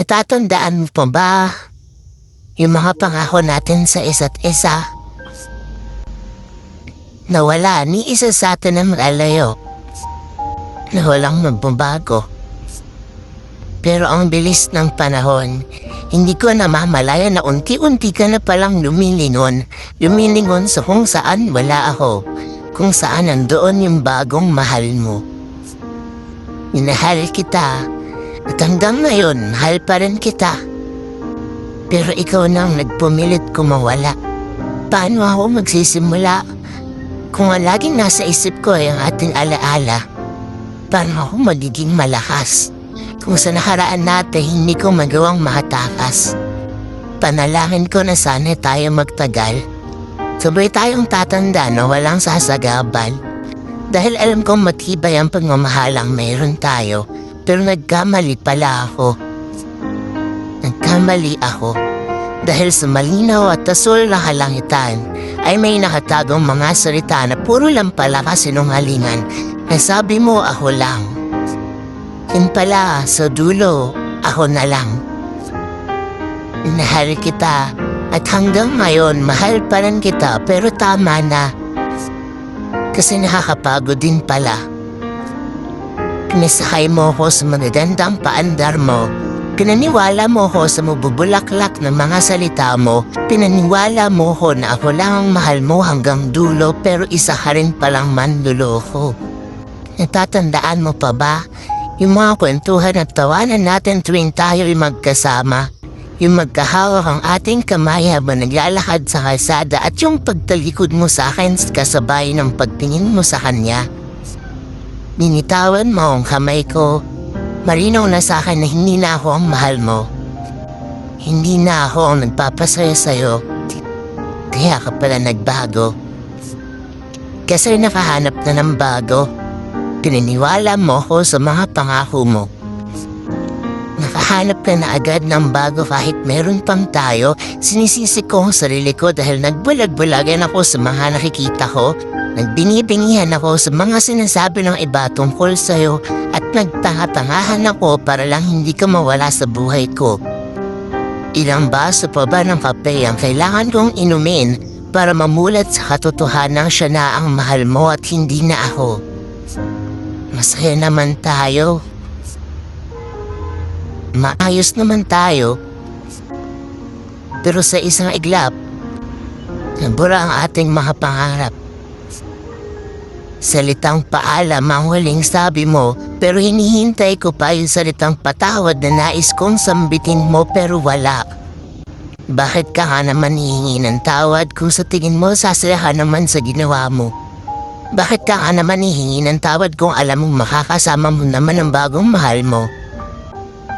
Natatandaan mo pa ba yung mga pangako natin sa isa't isa? Nawala ni isa sa atin ang lalayo na walang magbabago. Pero ang bilis ng panahon, hindi ko namamalaya na unti-unti ka na palang lumilingon sa kung saan wala ako, kung saan nandoon yung bagong mahal mo. Minahal kita, at hanggang ngayon, mahal pa rin kita. Pero ikaw nang nagpumilit kumawala. Paano ako magsisimula? Kung ang laging nasa isip ko ay ang ating alaala, paano ako magiging malakas? Kung sa nakaraan natin hindi ko magawang makatakas. Panalangin ko na sana tayo magtagal. Sabay tayong tatanda na walang sasagabal. Dahil alam kong matibay ang pagmamahalang meron tayo. Pero nagkamali pala ako. Nagkamali ako. Dahil sa malinaw at asul na kalangitan ay may nakatagong mga salita na puro lang pala kasinungalingan. Nasabi mo ako lang. Yun pala, sa dulo, ako na lang. Minahal kita at hanggang ngayon mahal pa rin kita pero tama na. Kasi nakakapagod din pala. Pinisakay mo ko sa magagandang paandar mo. Pinaniwala mo ko sa mabubulaklak ng mga salita mo. Pinaniwala mo ko na ako lang ang mahal mo hanggang dulo pero isa ka rin palang manluloko. Natatandaan mo pa ba? Yung mga kwentuhan at tawanan natin tuwing tayo'y magkasama. Yung magkahawak ang ating kamay habang naglalakad sa kalsada at yung pagtalikod mo sa akin kasabay ng pagtingin mo sa kanya. Binitawan mo ang kamay ko. Marinaw na sa akin na hindi na ako ang mahal mo. Hindi na ako ang nagpapasaya sa'yo. Kaya ka pala nagbago. Kasi nakahanap na ng bago. Pininiwala mo ko sa mga pangako mo. Nakahanap ka na agad ng bago kahit meron pang tayo. Sinisisi ko ang sarili ko dahil nagbulag-bulagan ako sa mga nakikita ko. Nagbinibingihan ako sa mga sinasabi ng iba tungkol sa'yo at nagtangatangahan ako para lang hindi ka mawala sa buhay ko. Ilang baso pa ba ng kape ang kailangan kong inumin para mamulat sa katotohanan siya na ang mahal mo at hindi na ako? Masaya naman tayo. Maayos naman tayo. Pero sa isang iglap, nabura ang ating mga pangarap. Salitang paalam ang huling sabi mo, pero hinihintay ko pa yung salitang patawad na nais kong sambitin mo pero wala. Bakit ka nga naman hihingi ng tawad kung sa tingin mo sasalahan naman sa ginawa mo? Bakit ka nga naman hihingi ng tawad kung alam mong makakasama mo naman ang bagong mahal mo?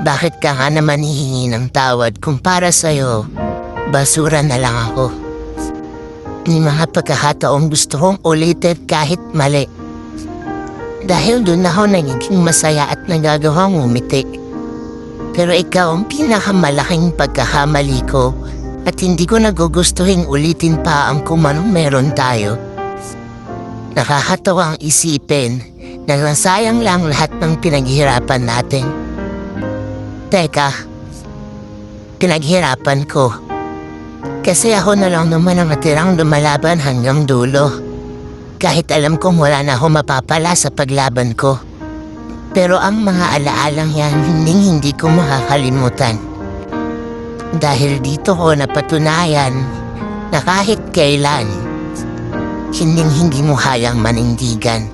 Bakit ka nga naman hihingi ng tawad kung para sa'yo, basura na lang ako? May mga pagkakataong gusto kong ulitin kahit mali. Dahil doon ako nagiging masaya at nagagawang umiti. Pero ikaw ang pinakamalaking pagkakamali ko at hindi ko nagugustuhin ulitin pa ang kung anong meron tayo. Nakakatawa ang isipin na nasayang lang lahat ng pinaghirapan natin. Teka, pinaghirapan ko. Kasi ako na lang naman ang natirang lumalaban hanggang dulo. Kahit alam kong wala na ako mapapala sa paglaban ko. Pero ang mga alaalang yan hindi ko makakalimutan. Dahil dito ko napatunayan na kahit kailan, hindi mo hayang manindigan.